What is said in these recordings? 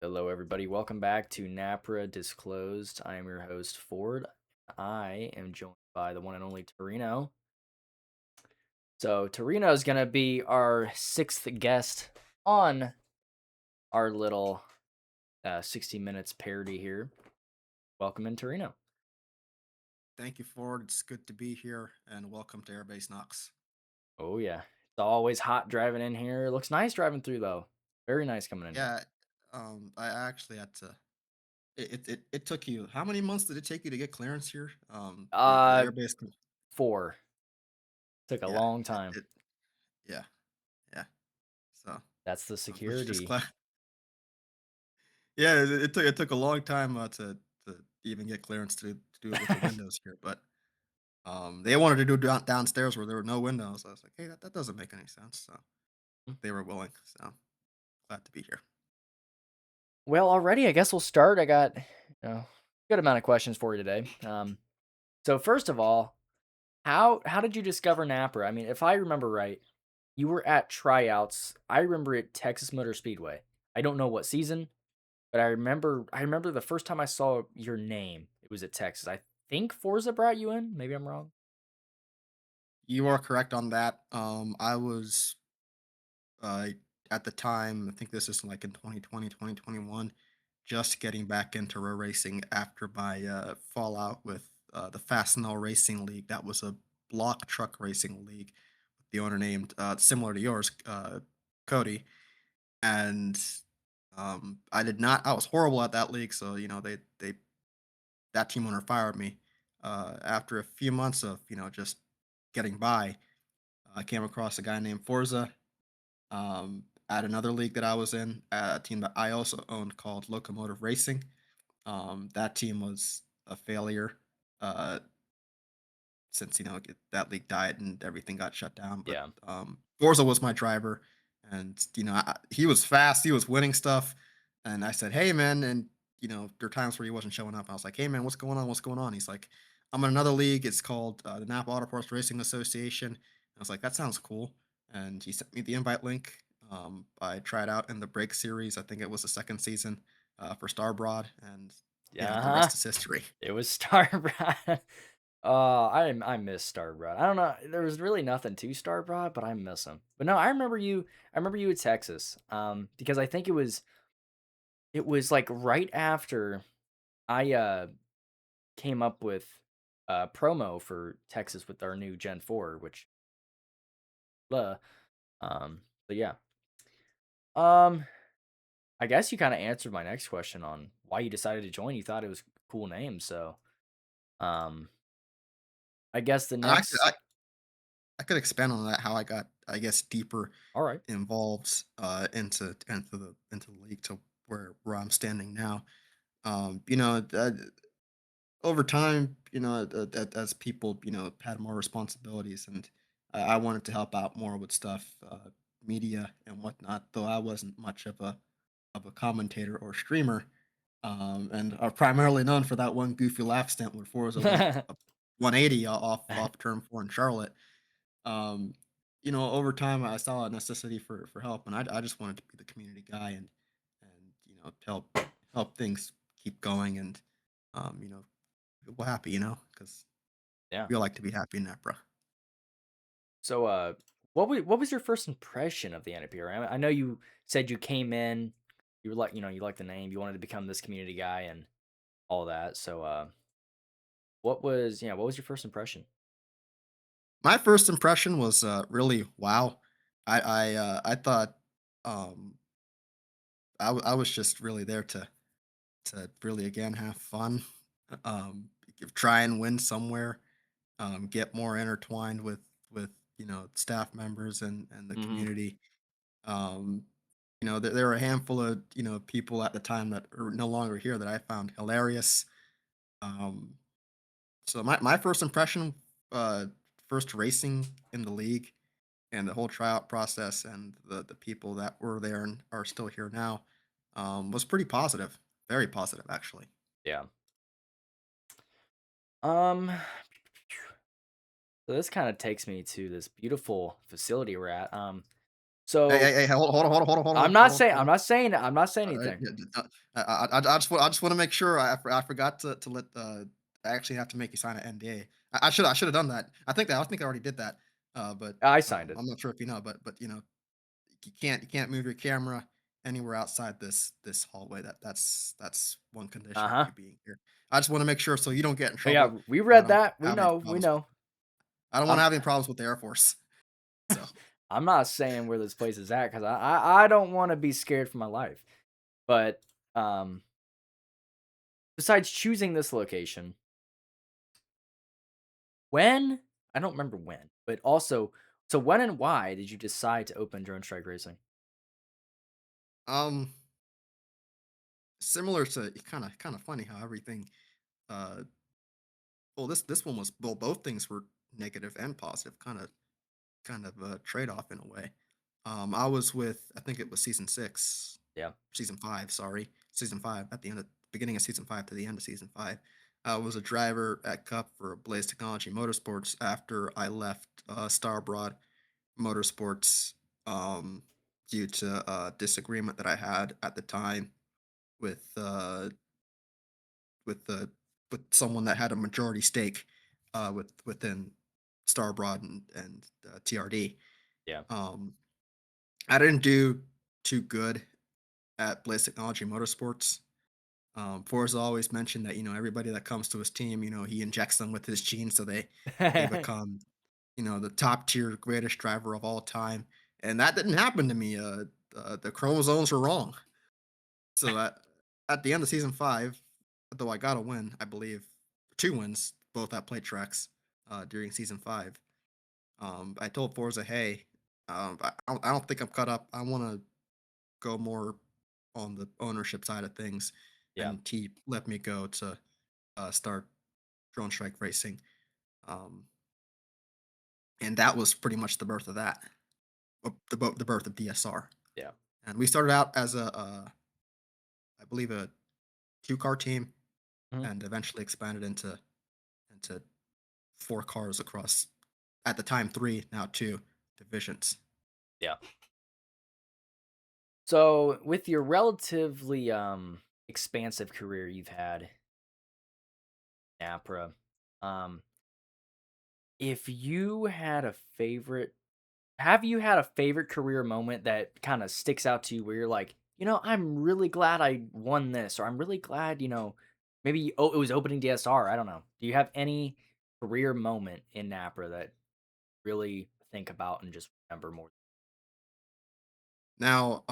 Hello, everybody. Welcome back to NAPRA Disclosed. I am your host, Ford. I am joined by the one and only Toreno. So, Toreno is going to be our sixth guest on our little 60 minutes parody here. Welcome in, Toreno. Thank you, Ford. It's good to be here, and welcome to Airbase Knox. Oh, yeah. It's always hot driving in here. It looks nice driving through, though. Very nice coming in here. Yeah, I actually had to. It took you how many months did it take you to get clearance here? The Uh, airbase. 4. Took a Yeah, long time. yeah, yeah. So, That's the but just security. glad. Yeah, it took a long time to even get clearance to do it with the windows here, but they wanted to do downstairs where there were no windows. I was like, hey, that doesn't make any sense. So they were willing. So glad to be here. Well, already, I guess we'll start. I got, good amount of questions for you today. So first of all, how did you discover NAPRA? I mean, if I remember right, you were at tryouts. I remember at Texas Motor Speedway. I don't know what season, but I remember the first time I saw your name. It was at Texas. I think Forza brought you in. Maybe I'm wrong. You are correct on that. I was uh, at the time, I think this is like in 2020, 2021, just getting back into road racing after my fallout with the Fast No Racing League. That was a block truck racing league. The owner named similar to yours, Cody. And I did not. I was horrible at that league, so they that team owner fired me. After a few months of just getting by, I came across a guy named Forza at another league that I was in, a team that I also owned called Locomotive Racing. That team was a failure uh, since that league died and everything got shut down. But Yeah. Forza was my driver, and he was fast, he was winning stuff, and I said, "Hey, man," and there are times where he wasn't showing up. I was like, "Hey, man, what's going on? What's going on?" He's like, "I'm in another league. It's called the Napa Auto Parts Racing Association." I was like, "That sounds cool," and he sent me the invite link. I tried out in the break series. I think it was the second season for Starbroad, and Yeah. the rest is history. It was Starbrood. I miss Starbrood. I don't know. There was really nothing to Starbrood, but I miss him. But no, I remember you. I remember you at Texas. Because I think it was like right after I came up with a promo for Texas with our new Gen 4, which but yeah. Um I guess you kind of answered my next question on why you decided to join. You thought it was a cool name, so um I guess the I could, next. I could expand on that, how I got, I guess, deeper All right. involved into the league to where I'm standing now. Over time, as people, had more responsibilities, and I wanted to help out more with stuff, media and whatnot. Though I wasn't much of a commentator or streamer, and are primarily known for that one goofy laugh stunt where Forza went a 180 off turn four in Charlotte. um, over time, I saw a necessity for help, and I just wanted to be the community guy and help things keep going, and people happy, because Yeah. we all like to be happy in that, bro. So, what was your first impression of the NAPR? I know you said you came in, you were like, you like the name, you wanted to become this community guy and all that. So, what was your first impression? My first impression was really wow. I thought um, I was just really there to really again have fun, try and win somewhere, get more intertwined with staff members and the Hmm. community. Um, there were a handful of people at the time that are no longer here that I found hilarious. Um, so my first impression, uh, first racing in the league, and the whole tryout process, and the people that were there and are still here now, was pretty positive, very positive actually. Yeah. Um. So this kind of takes me to this beautiful facility we're at. So Hold on, hold on. I'm not saying anything. Yeah, I just wanna make sure I forgot to let, I actually have to make you sign an NDA. I should have done that. I think I already did that, but, I signed it. I'm not sure if you know, but, you know, you can't move your camera anywhere outside this hallway. That's one condition of Uh-huh. you being here. I just wanna make sure so you don't get in Oh, yeah, trouble, we and I read don't that. We have any know, we problems with know. I don't wanna I'm have any problems with the Air Force, so I'm not saying where this place is at 'cause I don't wanna be scared for my life. But, um, besides choosing this location, when I don't remember when, but also so when and why did you decide to open drone strike racing? um, similar to kinda funny how everything, uh well, this one was well, both things were negative and positive, kind of a trade-off in a way. I was with I think it was season 6, Yeah. season 5, sorry, season 5 at the end of beginning of season 5 to the end of season 5. I was a driver at Cup for Blaze Technology Motorsports after I left Starbroad Motorsports um, due to disagreement that I had at the time with with the with someone that had a majority stake within Starbroad and TRD. Yeah. Um, I didn't do too good at Blaze Technology Motorsports. Forza always mentioned that everybody that comes to his team, he injects them with his genes so they become the top tier greatest driver of all time, and that didn't happen to me. The chromosomes were wrong. So at the end of season 5, though I got a win, I believe 2 wins, both at plate tracks during season 5. I told Forza, hey, I don't think I'm cut up. I want to go more on the ownership side of things, Yeah. and he let me go to start drone strike racing, um, and that was pretty much the birth of that, the birth of DSR. Yeah. And we started out as I believe a 2-car team, Mhm. and eventually expanded into 4 cars across at the time 3, now 2 divisions. Yeah. So, with your relatively, expansive career you've had, NAPRA, um, if you had a favorite have you had a favorite career moment that kinda sticks out to you where you're like, I'm really glad I won this," or "I'm really glad," maybe, it was opening DSR, I don't know. Do you have any career moment in NAPRA that really think about and just remember more? Now,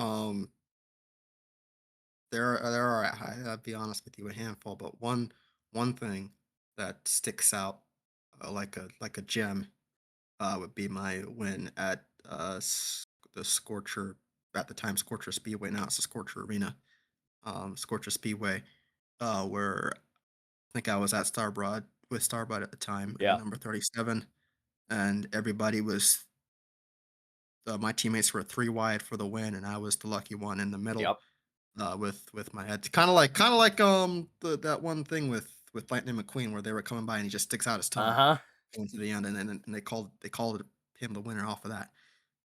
there are I'll be honest with you, a handful, but one thing that sticks out like a gem would be my win at the Scorcher at the time Scorcher Speedway. Now it's the Scorcher Arena, Scorcher Speedway, where I think I was at Starbroad with Starbroad at the time in Yeah. number 37, and everybody was my teammates were 3 wide for the win, and I was the lucky one in the middle Yep. with my head. Kind of like that one thing with Lightning McQueen where they were coming by and he just sticks out his tongue Uh-huh. going to the end, and they called him the winner off of that.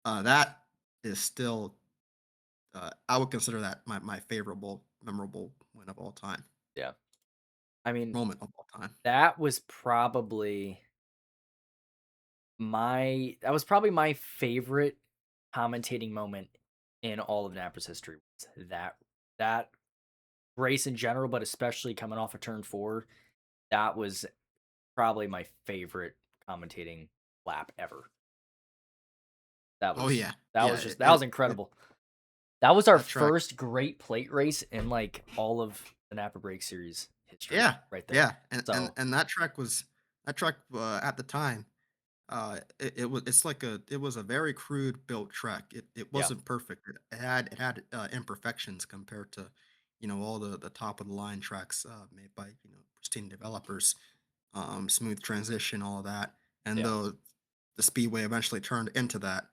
That is still I would consider that my favorable memorable win of all time, Yeah. I mean, moment of all time. that was probably my favorite commentating moment in all of NAPRA's history was that race in general, but especially coming off of turn 4, that was probably my favorite commentating lap ever. That Oh was yeah, that yeah, was just that was it incredible. That was our that track. first great plate race in, like, all of the NAPRA Break Series history Yeah, right there. yeah, So, and that track at the time. It was a very crude built track. It yeah, wasn't perfect. It had imperfections compared to, all the top of the line tracks made by pristine developers, smooth transition, all of that. And yeah, though the speedway eventually turned into that,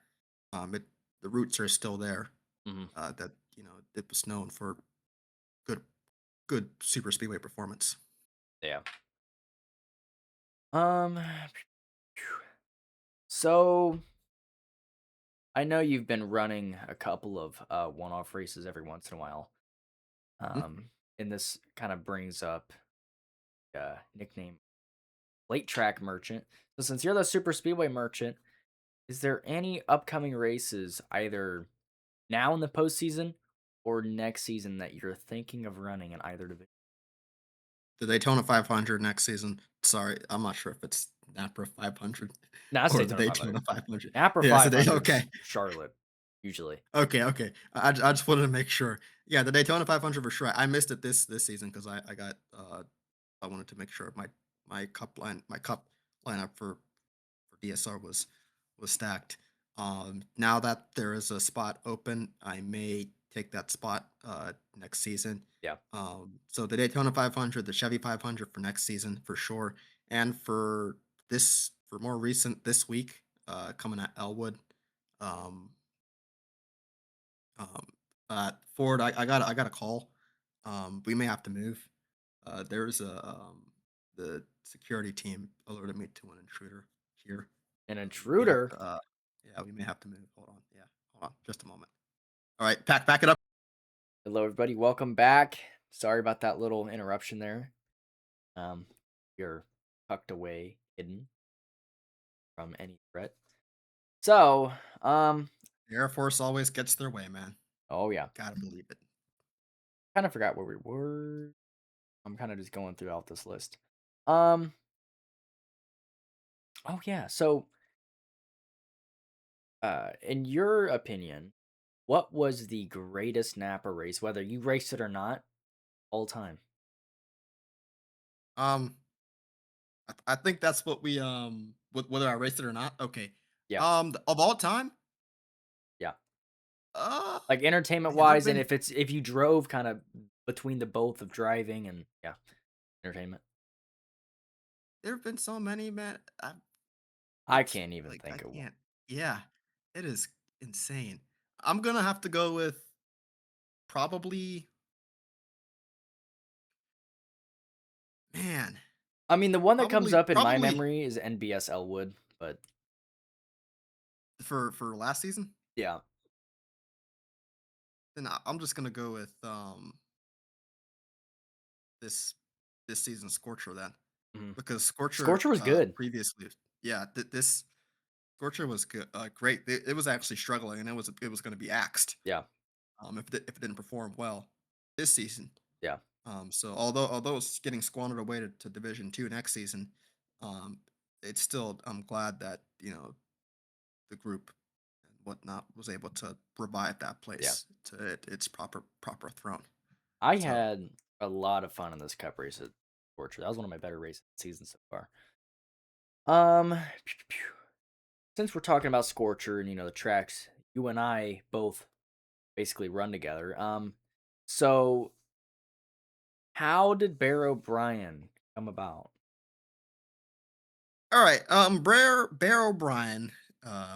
it the roots are still there. mhm, That it was known for good super speedway performance. yeah. Um, so I know you've been running a couple of one-off races every once in a while. Mhm. And this kind of brings up nickname late track merchant. So since you're the super speedway merchant, is there any upcoming races either now in the postseason or next season that you're thinking of running in either division? The Daytona 500 next season. Sorry, I'm not sure if it's NAPRA 500 No, that's or the Daytona 500. Daytona 500. NAPRA Yeah, so they 500's okay. Charlotte usually. Okay. I just wanted to make sure. Yeah, the Daytona 500 for sure. I missed it this season because I got I wanted to make sure my cup lineup for DSR was stacked. Now that there is a spot open, I may take that spot next season. Yeah, So the Daytona 500, the Chevy 500 for next season for sure, and for more recent this week, coming at Elwood. Um, um, Ford, I got a call. We may have to move. There's a the security team alerted me to an intruder here. an We may have intruder. to. Yeah, we may have to move. Hold on. Yeah, hold on. Just a moment. All right, back it up. Hello, everybody. Welcome back. Sorry about that little interruption there. Um, you're tucked away, hidden from any threat. So, The Air Force always gets their way, man. oh yeah, Gotta believe it. kind of forgot where we were. I'm kind of just going throughout this list. Um, oh yeah. So, in your opinion, what was the greatest Napa race, whether you raced it or not, all time? Um, I think that's what whether I raced it or not. Okay. Yeah, Of all time, yeah. uh, Like entertainment man, wise, and if you drove kind of between the both of driving and yeah, entertainment. there've been so many, man. I It's can't even like I think of one. can't. Yeah, it is insane. I'm gonna have to go with probably, man, I mean, the one that comes up in my probably memory is NBS Elwood, but for last season. yeah. Then I'm just gonna go with this this season's Scorcher then, Mhm. because Scorcher Scorcher was good. previously, yeah, this Scorcher was good, great. It was actually struggling, and it was going to be axed Yeah, if it didn't perform well this season. yeah, So although it's getting squandered away to Division Two next season, um, it's still I'm glad that the group and whatnot was able to revive that yeah. place to its proper throne. I So had a lot of fun in this cup race at Scorcher. That was one of my better races of the season so far. Um, since we're talking about Scorcher and the tracks, you and I both basically run together. So how did Bear O'Brien come about? all right, Bear O'Brien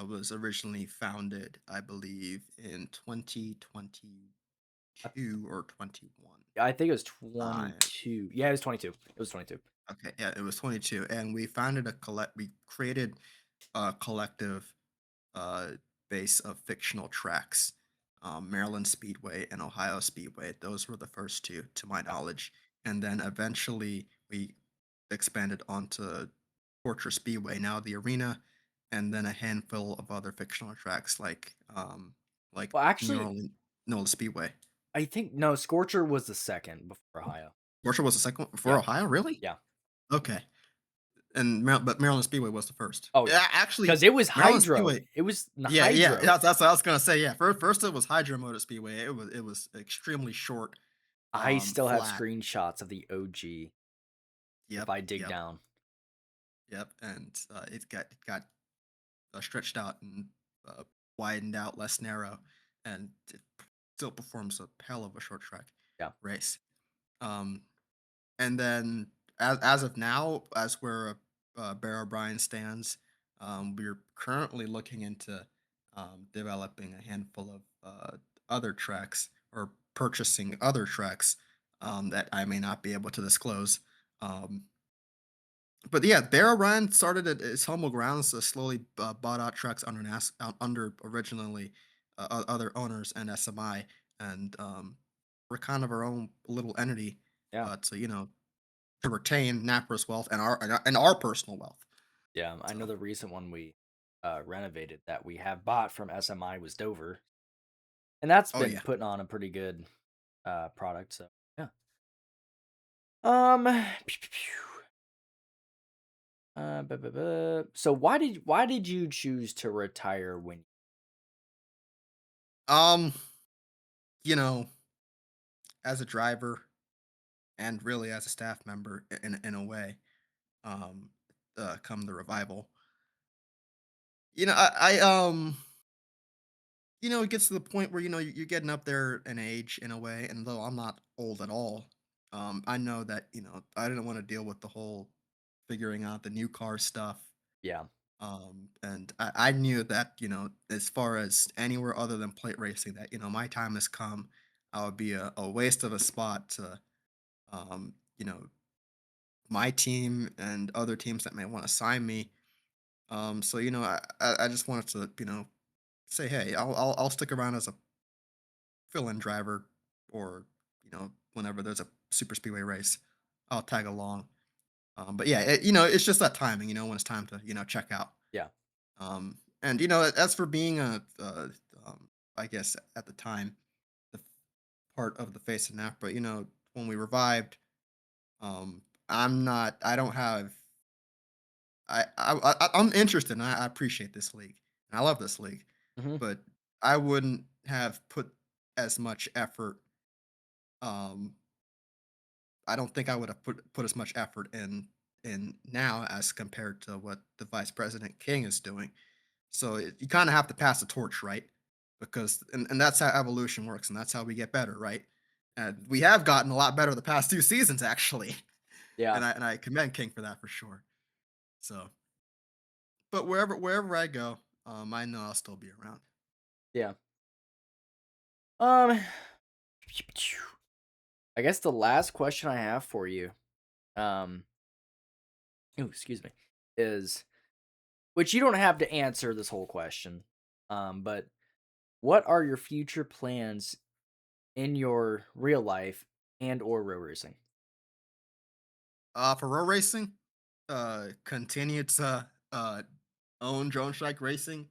was originally founded, I believe, in 2022 I, or 21. I think it was Uh, 22. Yeah, it was 22. It was 22. okay, yeah, it was 22, and we created a collective uh, base of fictional tracks. Maryland Speedway and Ohio Speedway. Those were the first two, to my Yeah. knowledge. And then eventually we expanded onto Torture Speedway, now the arena, and then a handful of other fictional tracks like Well, New actually, Orleans Nola Speedway. I think no, Scorcher was the second before Ohio. Torture was the second one for Yeah, Ohio, really? yeah. Okay. But Maryland Speedway was the first. Oh yeah, Yeah, actually, because it was Maryland hydroed. Speedway. It was Yeah, hydro. that's what I was gonna say. Yeah, first it was Hydro Motor Speedway. It was extremely short, I still have flat. screenshots of the OG if Yep, I dig yep, down. yep. And it got stretched out and uh, widened out, less narrow, and it still performs a hell of a short track Yeah. race. Um, And then as of now, as where Bear O'Brien stands, we're currently looking into developing a handful of other tracks or purchasing other tracks that I may not be able to disclose. Um, But yeah, Baer Ryan started at his humble grounds, slowly bought out trucks under under originally other owners and SMI, and we're kind of our own little entity Yeah. to to retain NAPRA's wealth and our personal wealth. Yeah, I know So, the recent one we, renovated that we have bought from SMI was Dover, and that's oh been yeah. putting on a pretty good, product, so, yeah. Um, so why did you choose to retire when Um, you know, as a driver and really as a staff member in a way, um, come the revival. It gets to the point where you're getting up there in age in a way, and though I'm not old at all, I know that I didn't want to deal with the whole figuring out the new car stuff. Yeah, And I knew that as far as anywhere other than plate racing, that my time has come. I would be a waste of a spot to um, you know my team and other teams that may want to sign me. So I just wanted to say, hey, I'll stick around as a fill-in driver, or whenever there's a super speedway race, I'll tag along. But yeah, it's just that timing, when it's time to check out. yeah, And as for being I guess at the time, the part of the face of NAPRA, when we revived, I don't have I'm interested, and I appreciate this league, and I love this league, mhm, but I wouldn't have put as much effort. Um, I don't think I would have put as much effort in now as compared to what the Vice President King is doing. So you kind of have to pass the torch, right? Because and that's how evolution works, and that's how we get better, right? And we have gotten a lot better the past 2 seasons, actually, yeah, and I commend King for that for sure. So, but wherever I go, I know I'll still be around. yeah. Um, I guess the last question I have for you, um, ooh, excuse me, is which you don't have to answer this whole question, but what are your future plans in your real life and or road racing? For road racing, continue to own Drone Strike Racing.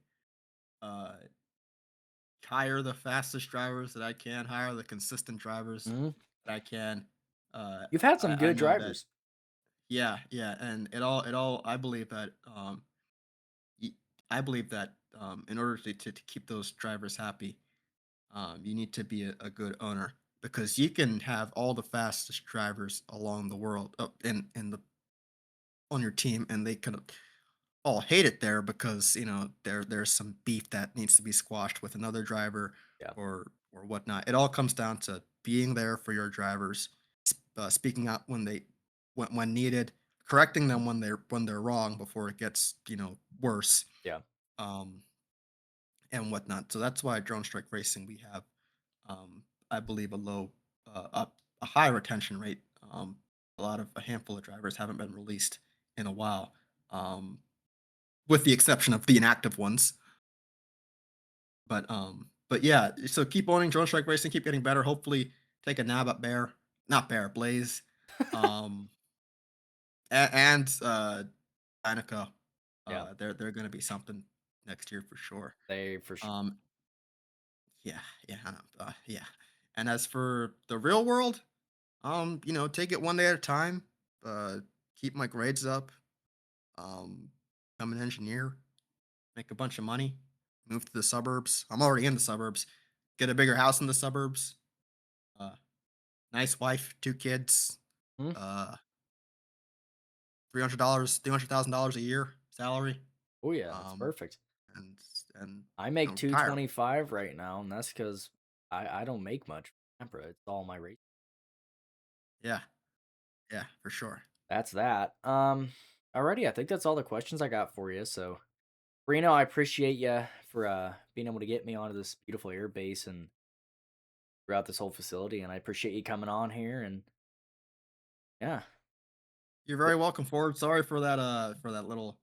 Uh, hire the fastest drivers that I can. Hire the consistent drivers Mhm. that I can. Uh, You've had some I good know that. drivers. Yeah, yeah, and it all. I believe that. Y- I believe that in order to keep those drivers happy, you need to be a good owner, because you can have all the fastest drivers along the world in the on your team, and they could all hate it there because there's some beef that needs to be squashed with another driver, Yeah, or whatnot. It all comes down to being there for your drivers, speaking out when needed, correcting them when they're wrong before it gets worse, yeah, um, and whatnot. So that's why at Drone Strike Racing we have, I believe, a high retention rate. A handful of drivers haven't been released in a while. Um, with the exception of the inactive ones. But yeah, so keep owning Drone Strike Racing, keep getting better. Hopefully, take a nab at Bear, not Bear, Blaze, um, and Danica. yeah. They're going to be something next year for sure. They for sure. Um, yeah, yeah, yeah. And as for the real world, take it one day at a time. Uh, keep my grades up. Um, become an engineer, make a bunch of money, move to the suburbs. I'm already in the suburbs. Get a bigger house in the suburbs. Uh, nice wife, 2 kids. Mhm. Uh, $300, $300,000 a year salary. Oh yeah, that's Um, perfect. and and I make retire. 225 right now, and that's because I don't make much. Remember, it's all my rate. Yeah, yeah, for sure. That's that. Alrighty, I think that's all the questions I got for you. So, Reno, I appreciate you for being able to get me onto this beautiful air base and throughout this whole facility, and I appreciate you coming on here. And yeah, You're very welcome for it. Sorry for that little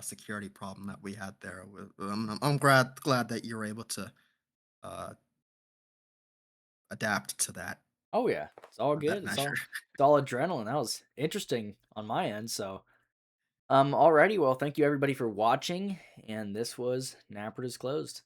security problem that we had there. I'm glad that you were able to uh, adapt to Oh yeah, it's all good. that measure. It's all adrenaline. That was interesting on my end. So, alrighty. Well, thank you everybody for watching, and this was NAPRA Disclosed.